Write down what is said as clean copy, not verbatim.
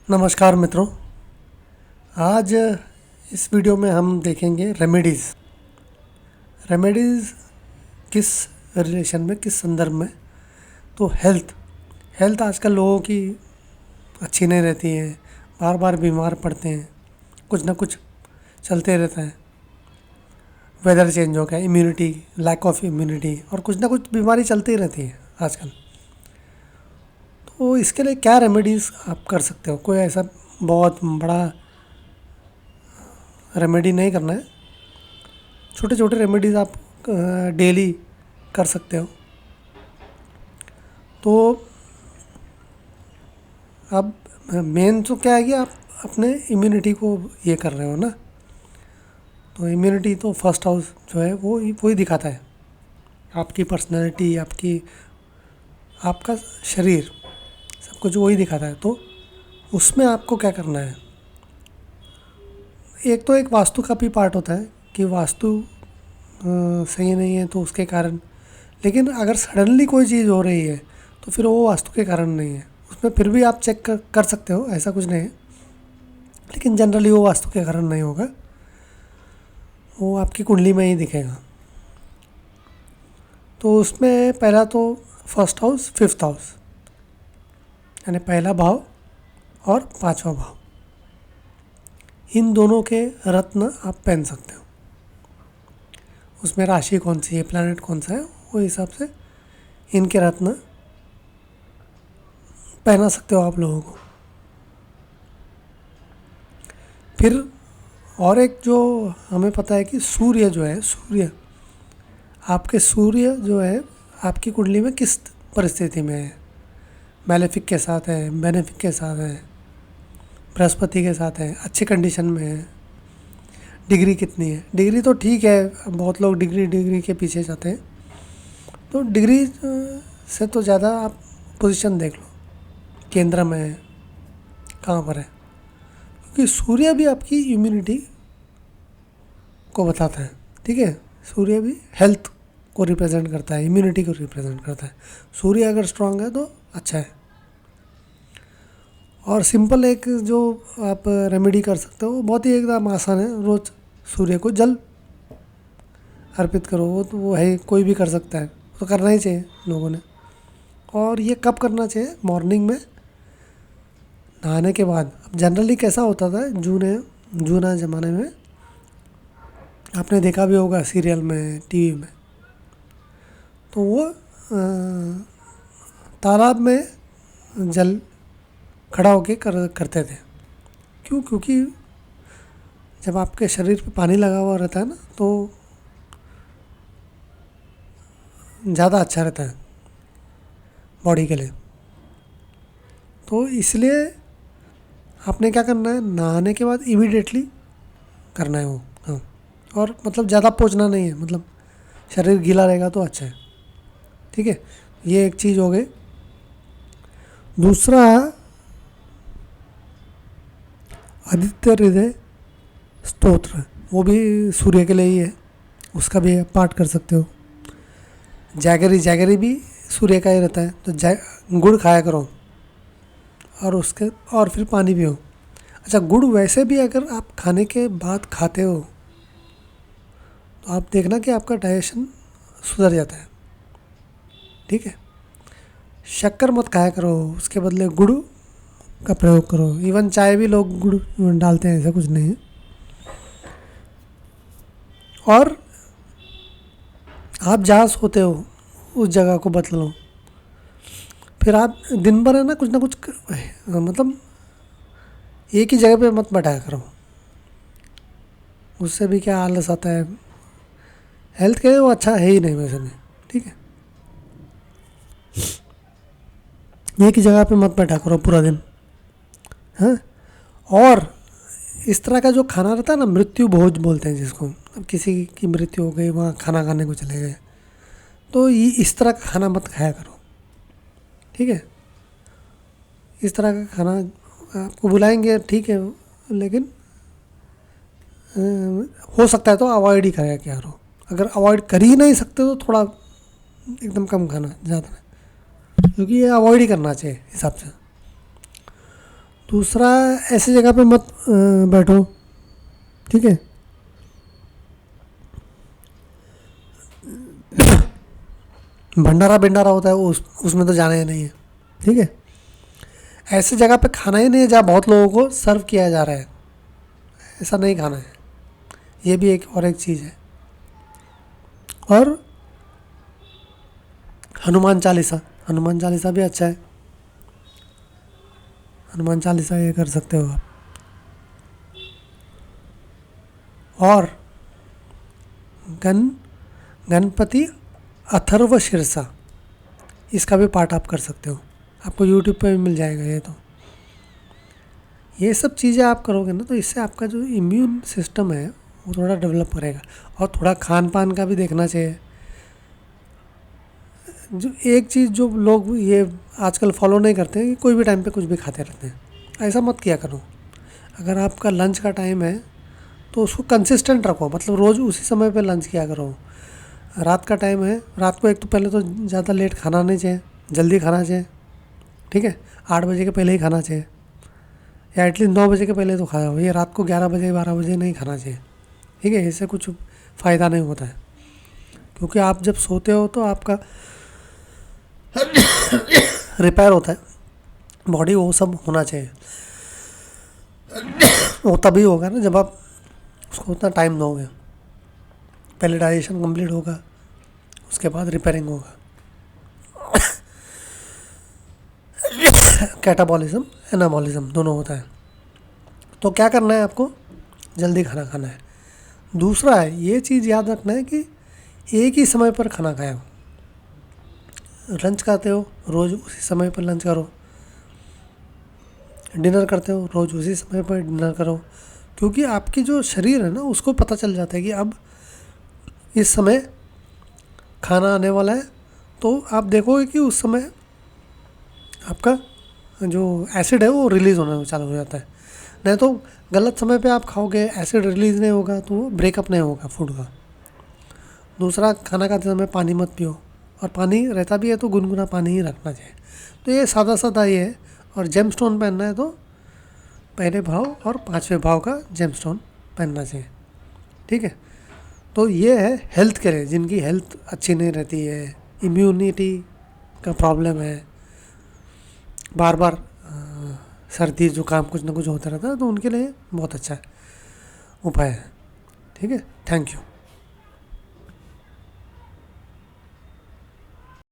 नमस्कार मित्रों। आज इस वीडियो में हम देखेंगे रेमेडीज़ किस रिलेशन में, किस संदर्भ में। तो हेल्थ आजकल लोगों की अच्छी नहीं रहती है, बार बार बीमार पड़ते हैं, कुछ ना कुछ चलते रहता है। वेदर चेंज हो गया, इम्यूनिटी, लैक ऑफ इम्यूनिटी, और कुछ ना कुछ बीमारी चलती रहती है आजकल। तो इसके लिए क्या रेमेडीज़ आप कर सकते हो? कोई ऐसा बहुत बड़ा रेमेडी नहीं करना है, छोटे छोटे रेमेडीज़ आप डेली कर सकते हो। तो अब मेन तो क्या है कि आप अपने इम्यूनिटी को ये कर रहे हो ना। तो इम्यूनिटी तो फर्स्ट हाउस जो है वो ही दिखाता है, आपकी पर्सनैलिटी, आपका शरीर, सब कुछ वही दिखाता है। तो उसमें आपको क्या करना है, एक वास्तु का भी पार्ट होता है कि वास्तु सही नहीं है तो उसके कारण। लेकिन अगर सडनली कोई चीज़ हो रही है तो फिर वो वास्तु के कारण नहीं है, उसमें फिर भी आप चेक कर सकते हो, ऐसा कुछ नहीं है। लेकिन जनरली वो वास्तु के कारण नहीं होगा, वो आपकी कुंडली में ही दिखेगा। तो उसमें पहला तो फर्स्ट हाउस, फिफ्थ हाउस, यानी पहला भाव और पांचवा भाव, इन दोनों के रत्न आप पहन सकते हो। उसमें राशि कौन सी है, प्लैनेट कौन सा है, वो हिसाब से इनके रत्न पहना सकते हो आप लोगों को। फिर और एक जो हमें पता है कि सूर्य जो है आपकी कुंडली में किस परिस्थिति में है, मैलेफिक के साथ है, बेनेफिक के साथ है, बृहस्पति के साथ है, अच्छी कंडीशन में है, डिग्री कितनी है। डिग्री तो ठीक है, बहुत लोग डिग्री के पीछे जाते हैं। तो डिग्री से तो ज़्यादा आप पोजीशन देख लो, केंद्र में है, कहाँ पर है, क्योंकि सूर्य भी आपकी इम्यूनिटी को बताता है। ठीक है, सूर्य भी हेल्थ को रिप्रेजेंट करता है, इम्यूनिटी को रिप्रेजेंट करता है। सूर्य अगर स्ट्रांग है तो अच्छा है। और सिंपल एक जो आप रेमेडी कर सकते हो, बहुत ही एकदम आसान है। रोज़ सूर्य को जल अर्पित करो। वो है, कोई भी कर सकता है, तो करना ही चाहिए लोगों ने। और ये कब करना चाहिए? मॉर्निंग में नहाने के बाद। अब जनरली कैसा होता था जूना ज़माने में, आपने देखा भी होगा सीरियल में, टीवी में, तो वो तालाब में जल खड़ा होके करते थे। क्यों? क्योंकि जब आपके शरीर पे पानी लगा हुआ रहता है ना, तो ज़्यादा अच्छा रहता है बॉडी के लिए। तो इसलिए आपने क्या करना है, नहाने के बाद इमीडिएटली करना है वो। हाँ, और मतलब ज़्यादा पोंछना नहीं है, मतलब शरीर गीला रहेगा तो अच्छा है। ठीक है, ये एक चीज़ हो गई। दूसरा, आदित्य हृदय स्तोत्र, वो भी सूर्य के लिए ही है, उसका भी पाठ कर सकते हो। जैगरी भी सूर्य का ही रहता है, तो गुड़ खाया करो, और फिर पानी पियो। अच्छा, गुड़ वैसे भी अगर आप खाने के बाद खाते हो तो आप देखना कि आपका डाइजेशन सुधर जाता है। ठीक है, शक्कर मत खाया करो, उसके बदले गुड़ का प्रयोग करो। इवन चाय भी लोग गुड़ डालते हैं, ऐसा कुछ नहीं है। और आप जहाँ सोते हो उस जगह को बदलो। फिर आप दिन भर है ना कुछ मतलब एक ही जगह पे मत बैठाया करो, उससे भी क्या आलस आता है। हेल्थ के लिए वो अच्छा है ही नहीं वैसे भी। ठीक है, एक ही जगह पे मत बैठा करो पूरा दिन। हाँ, और इस तरह का जो खाना रहता है ना, मृत्यु भोज बोलते हैं जिसको, अब किसी की मृत्यु हो गई, वहाँ खाना खाने को चले गए, तो ये इस तरह का खाना मत खाया करो। ठीक है, इस तरह का खाना आपको बुलाएंगे, ठीक है, लेकिन हो सकता है तो अवॉइड ही करें क्या करो। अगर अवॉइड कर ही नहीं सकते तो थोड़ा एकदम कम खाना, ज़्यादा नहीं, क्योंकि ये अवॉइड ही करना चाहिए हिसाब से। दूसरा, ऐसी जगह पे मत बैठो, ठीक है। भंडारा भिंडारा होता है उसमें तो जाना ही नहीं है, ठीक है। ऐसी जगह पे खाना ही नहीं है जहाँ बहुत लोगों को सर्व किया जा रहा है, ऐसा नहीं खाना है। ये भी एक चीज़ है। और हनुमान चालीसा भी अच्छा है। हनुमान चालीसा ये कर सकते हो आप। और गणपति अथर्व शीर्षा, इसका भी पाठ आप कर सकते हो, आपको यूट्यूब पे भी मिल जाएगा ये। तो ये सब चीज़ें आप करोगे ना, तो इससे आपका जो इम्यून सिस्टम है वो थोड़ा डेवलप करेगा। और थोड़ा खान पान का भी देखना चाहिए। जो एक चीज़ जो लोग ये आजकल फॉलो नहीं करते हैं कि कोई भी टाइम पे कुछ भी खाते रहते हैं, ऐसा मत किया करो। अगर आपका लंच का टाइम है तो उसको कंसिस्टेंट रखो, मतलब रोज़ उसी समय पे लंच किया करो। रात का टाइम है, रात को एक तो पहले तो ज़्यादा लेट खाना नहीं चाहिए, जल्दी खाना चाहिए, ठीक है। 8 बजे के पहले ही खाना चाहिए, या एटलीस्ट 9 बजे के पहले तो खाया हो। ये रात को 11 बजे 12 बजे नहीं खाना चाहिए, ठीक है। इससे कुछ फ़ायदा नहीं होता है, क्योंकि आप जब सोते हो तो आपका रिपेयर होता है बॉडी, वो सब होना चाहिए। वो तभी होगा ना जब आप उसको उतना टाइम दोगे। पहले डाइजेशन कंप्लीट होगा, उसके बाद रिपेयरिंग होगा। कैटाबॉलिज्म एनाबॉलिज्म दोनों होता है। तो क्या करना है आपको, जल्दी खाना खाना है। दूसरा है, ये चीज़ याद रखना है कि एक ही समय पर खाना खाया हो। लंच करते हो रोज़ उसी समय पर लंच करो, डिनर करते हो रोज़ उसी समय पर डिनर करो। क्योंकि आपकी जो शरीर है ना, उसको पता चल जाता है कि अब इस समय खाना आने वाला है। तो आप देखोगे कि उस समय आपका जो एसिड है वो रिलीज़ होना चालू हो जाता है। नहीं तो गलत समय पे आप खाओगे, एसिड रिलीज़ नहीं होगा तो ब्रेकअप नहीं होगा फूड का। दूसरा, खाना खाते समय पानी मत पियो, और पानी रहता भी है तो गुनगुना पानी ही रखना चाहिए। तो ये सादा सादा ये है। और जेम स्टोन पहनना है तो पहले भाव और 5वें भाव का जेम स्टोन पहनना चाहिए, ठीक है। तो ये है हेल्थ के लिए, जिनकी हेल्थ अच्छी नहीं रहती है, इम्यूनिटी का प्रॉब्लम है, बार बार सर्दी जुकाम कुछ ना कुछ होता रहता है, तो उनके लिए बहुत अच्छा उपाय है, ठीक है। Thank you.